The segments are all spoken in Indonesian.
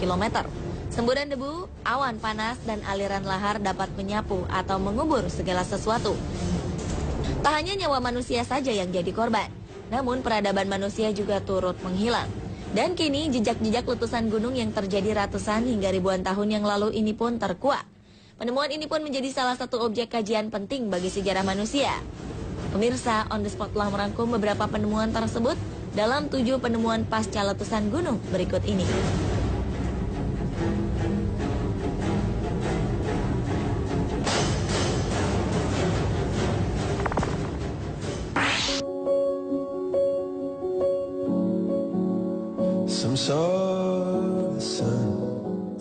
km. Semburan debu, awan panas, dan aliran lahar dapat menyapu atau mengubur segala sesuatu. Tak hanya nyawa manusia saja yang jadi korban, namun peradaban manusia juga turut menghilang. Dan kini jejak-jejak letusan gunung yang terjadi ratusan hingga ribuan tahun yang lalu ini pun terkuak. Penemuan ini pun menjadi salah satu objek kajian penting bagi sejarah manusia. Pemirsa, On The Spot telah merangkum beberapa penemuan tersebut dalam 7 penemuan pasca letusan gunung berikut ini.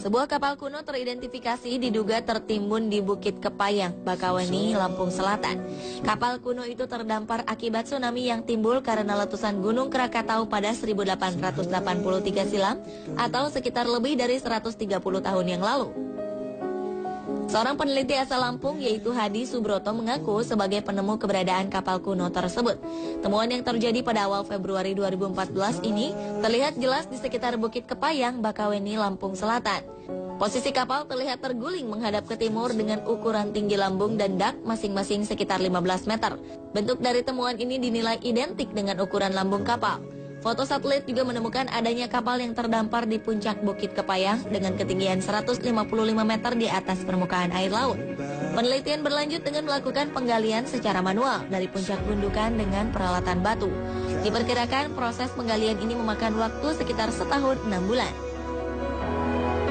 Sebuah kapal kuno teridentifikasi diduga tertimbun di Bukit Kepayang, Bakauheni, Lampung Selatan. Kapal kuno itu terdampar akibat tsunami yang timbul karena letusan Gunung Krakatau pada 1883 silam atau sekitar lebih dari 130 tahun yang lalu. Seorang peneliti asal Lampung yaitu Hadi Subroto mengaku sebagai penemu keberadaan kapal kuno tersebut. Temuan yang terjadi pada awal Februari 2014 ini terlihat jelas di sekitar Bukit Kepayang, Bakauheni, Lampung Selatan. Posisi kapal terlihat terguling menghadap ke timur dengan ukuran tinggi lambung dan dak masing-masing sekitar 15 meter. Bentuk dari temuan ini dinilai identik dengan ukuran lambung kapal. Foto satelit juga menemukan adanya kapal yang terdampar di puncak Bukit Kepayang dengan ketinggian 155 meter di atas permukaan air laut. Penelitian berlanjut dengan melakukan penggalian secara manual dari puncak gundukan dengan peralatan batu. Diperkirakan proses penggalian ini memakan waktu sekitar setahun 6 bulan.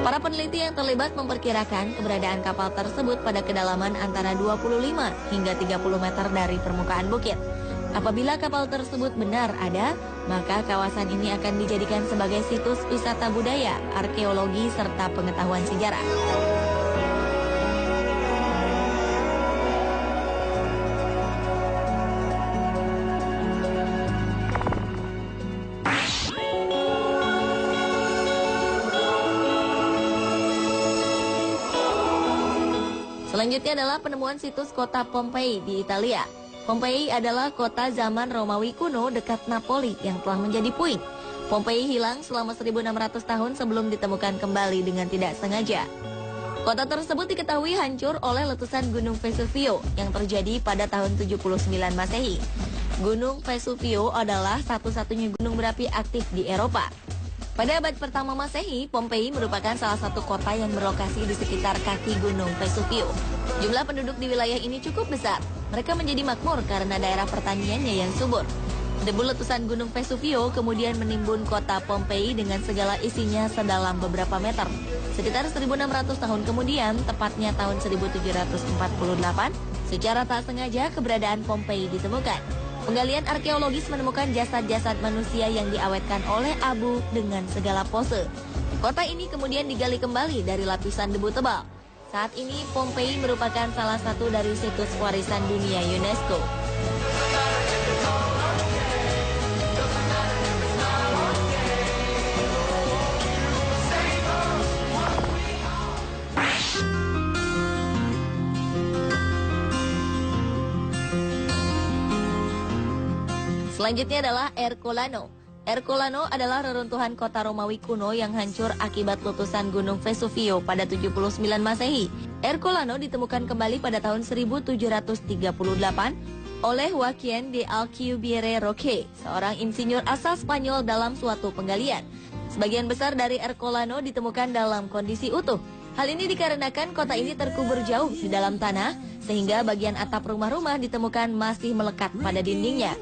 Para peneliti yang terlibat memperkirakan keberadaan kapal tersebut pada kedalaman antara 25 hingga 30 meter dari permukaan bukit. Apabila kapal tersebut benar ada, maka kawasan ini akan dijadikan sebagai situs wisata budaya, arkeologi, serta pengetahuan sejarah. Selanjutnya adalah penemuan situs kota Pompei di Italia. Pompei adalah kota zaman Romawi kuno dekat Napoli yang telah menjadi puing. Pompei hilang selama 1600 tahun sebelum ditemukan kembali dengan tidak sengaja. Kota tersebut diketahui hancur oleh letusan Gunung Vesuvio yang terjadi pada tahun 79 Masehi. Gunung Vesuvio adalah satu-satunya gunung berapi aktif di Eropa. Pada abad pertama Masehi, Pompei merupakan salah satu kota yang berlokasi di sekitar kaki Gunung Vesuvio. Jumlah penduduk di wilayah ini cukup besar. Mereka menjadi makmur karena daerah pertaniannya yang subur. Debu letusan Gunung Vesuvio kemudian menimbun kota Pompei dengan segala isinya sedalam beberapa meter. Sekitar 1600 tahun kemudian, tepatnya tahun 1748, secara tak sengaja keberadaan Pompei ditemukan. Penggalian arkeologis menemukan jasad-jasad manusia yang diawetkan oleh abu dengan segala pose. Kota ini kemudian digali kembali dari lapisan debu tebal. Saat ini Pompei merupakan salah satu dari situs warisan dunia UNESCO. Selanjutnya adalah Ercolano. Ercolano adalah reruntuhan kota Romawi kuno yang hancur akibat letusan Gunung Vesuvio pada 79 Masehi. Ercolano ditemukan kembali pada tahun 1738 oleh Joaquín de Alcubierre Roque, seorang insinyur asal Spanyol dalam suatu penggalian. Sebagian besar dari Ercolano ditemukan dalam kondisi utuh. Hal ini dikarenakan kota ini terkubur jauh di dalam tanah, sehingga bagian atap rumah-rumah ditemukan masih melekat pada dindingnya.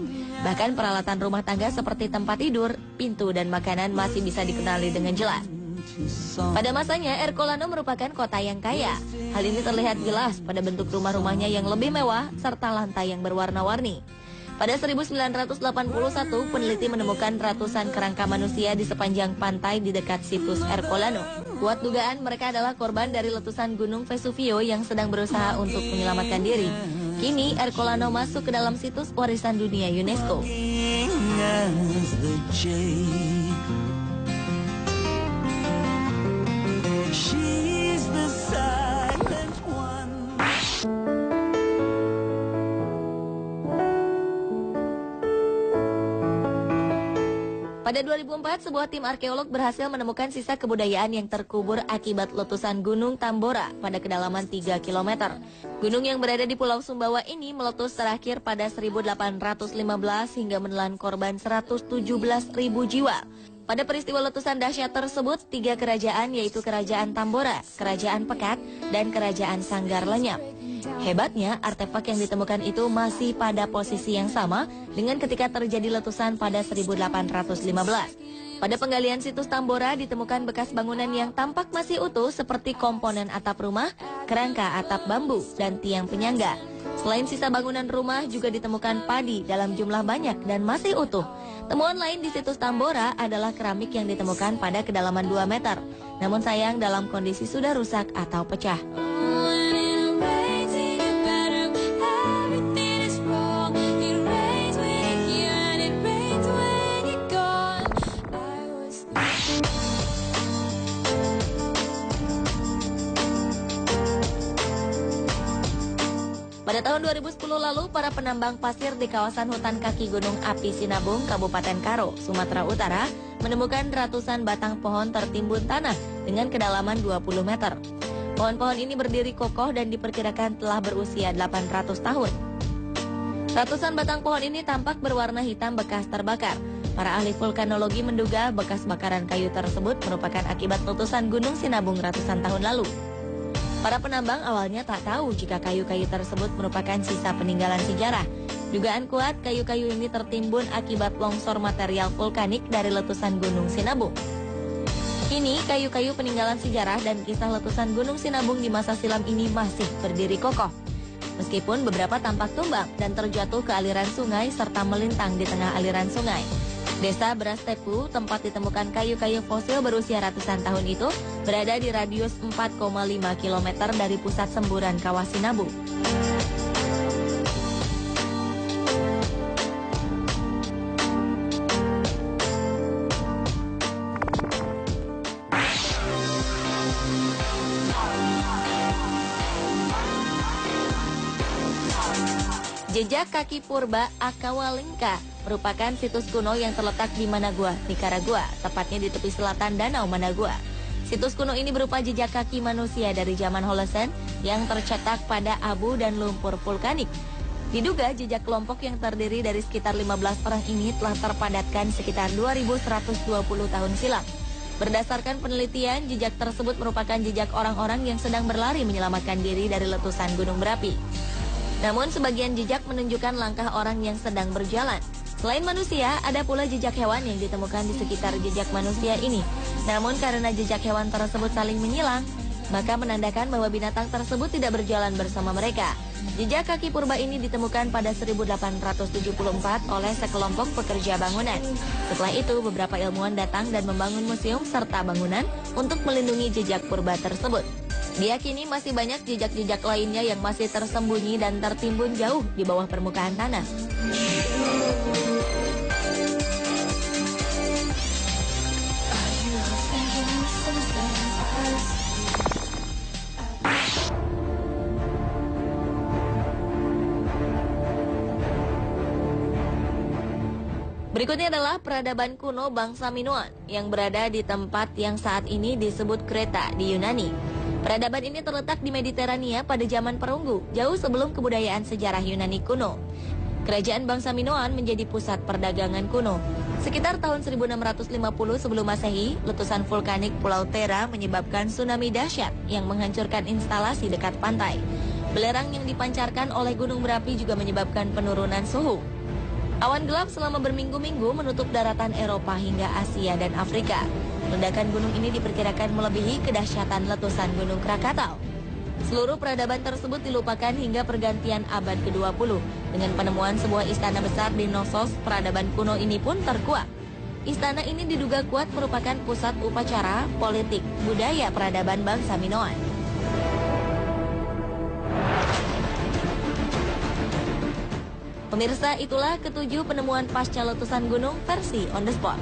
Bahkan peralatan rumah tangga seperti tempat tidur, pintu, dan makanan masih bisa dikenali dengan jelas. Pada masanya, Ercolano merupakan kota yang kaya. Hal ini terlihat jelas pada bentuk rumah-rumahnya yang lebih mewah, serta lantai yang berwarna-warni. Pada 1981, peneliti menemukan ratusan kerangka manusia di sepanjang pantai di dekat situs Ercolano. Kuat dugaan mereka adalah korban dari letusan Gunung Vesuvio yang sedang berusaha untuk menyelamatkan diri. Kini Ercolano masuk ke dalam situs warisan dunia UNESCO. Pada 2004, sebuah tim arkeolog berhasil menemukan sisa kebudayaan yang terkubur akibat letusan Gunung Tambora pada kedalaman 3 km. Gunung yang berada di Pulau Sumbawa ini meletus terakhir pada 1815 hingga menelan korban 117.000 jiwa. Pada peristiwa letusan dahsyat tersebut, 3 kerajaan yaitu Kerajaan Tambora, Kerajaan Pekat, dan Kerajaan Sanggar lenyap. Hebatnya, artefak yang ditemukan itu masih pada posisi yang sama dengan ketika terjadi letusan pada 1815. Pada penggalian situs Tambora ditemukan bekas bangunan yang tampak masih utuh seperti komponen atap rumah, kerangka atap bambu, dan tiang penyangga. Selain sisa bangunan rumah juga ditemukan padi dalam jumlah banyak dan masih utuh. Temuan lain di situs Tambora adalah keramik yang ditemukan pada kedalaman 2 meter. Namun sayang dalam kondisi sudah rusak atau pecah. Pada tahun 2010 lalu, para penambang pasir di kawasan hutan kaki Gunung Api Sinabung, Kabupaten Karo, Sumatera Utara, menemukan ratusan batang pohon tertimbun tanah dengan kedalaman 20 meter. Pohon-pohon ini berdiri kokoh dan diperkirakan telah berusia 800 tahun. Ratusan batang pohon ini tampak berwarna hitam bekas terbakar. Para ahli vulkanologi menduga bekas bakaran kayu tersebut merupakan akibat letusan Gunung Sinabung ratusan tahun lalu. Para penambang awalnya tak tahu jika kayu-kayu tersebut merupakan sisa peninggalan sejarah. Dugaan kuat kayu-kayu ini tertimbun akibat longsor material vulkanik dari letusan Gunung Sinabung. Kini, kayu-kayu peninggalan sejarah dan kisah letusan Gunung Sinabung di masa silam ini masih berdiri kokoh. Meskipun beberapa tampak tumbang dan terjatuh ke aliran sungai serta melintang di tengah aliran sungai. Desa Brastepu, tempat ditemukan kayu-kayu fosil berusia ratusan tahun itu, berada di radius 4,5 km dari pusat semburan Kawah Sinabung. Jejak kaki purba Akawalingka merupakan situs kuno yang terletak di Managua, Nicaragua, tepatnya di tepi selatan Danau Managua. Situs kuno ini berupa jejak kaki manusia dari zaman Holocene yang tercetak pada abu dan lumpur vulkanik. Diduga jejak kelompok yang terdiri dari sekitar 15 orang ini telah terpadatkan sekitar 2120 tahun silam. Berdasarkan penelitian, jejak tersebut merupakan jejak orang-orang yang sedang berlari menyelamatkan diri dari letusan gunung berapi. Namun sebagian jejak menunjukkan langkah orang yang sedang berjalan. Selain manusia, ada pula jejak hewan yang ditemukan di sekitar jejak manusia ini. Namun karena jejak hewan tersebut saling menyilang, maka menandakan bahwa binatang tersebut tidak berjalan bersama mereka. Jejak kaki purba ini ditemukan pada 1874 oleh sekelompok pekerja bangunan. Setelah itu, beberapa ilmuwan datang dan membangun museum serta bangunan untuk melindungi jejak purba tersebut. Diyakini masih banyak jejak-jejak lainnya yang masih tersembunyi dan tertimbun jauh di bawah permukaan tanah. Berikutnya adalah peradaban kuno bangsa Minoan yang berada di tempat yang saat ini disebut Kreta di Yunani. Peradaban ini terletak di Mediterania pada zaman perunggu, jauh sebelum kebudayaan sejarah Yunani kuno. Kerajaan bangsa Minoan menjadi pusat perdagangan kuno. Sekitar tahun 1650 sebelum Masehi, letusan vulkanik Pulau Thera menyebabkan tsunami dahsyat yang menghancurkan instalasi dekat pantai. Belerang yang dipancarkan oleh gunung berapi juga menyebabkan penurunan suhu. Awan gelap selama berminggu-minggu menutup daratan Eropa hingga Asia dan Afrika. Ledakan gunung ini diperkirakan melebihi kedahsyatan letusan Gunung Krakatau. Seluruh peradaban tersebut dilupakan hingga pergantian abad ke-20. Dengan penemuan sebuah istana besar di Knossos, peradaban kuno ini pun terkuak. Istana ini diduga kuat merupakan pusat upacara, politik, budaya peradaban bangsa Minoan. Pemirsa, itulah ketujuh penemuan pasca letusan gunung versi on the spot.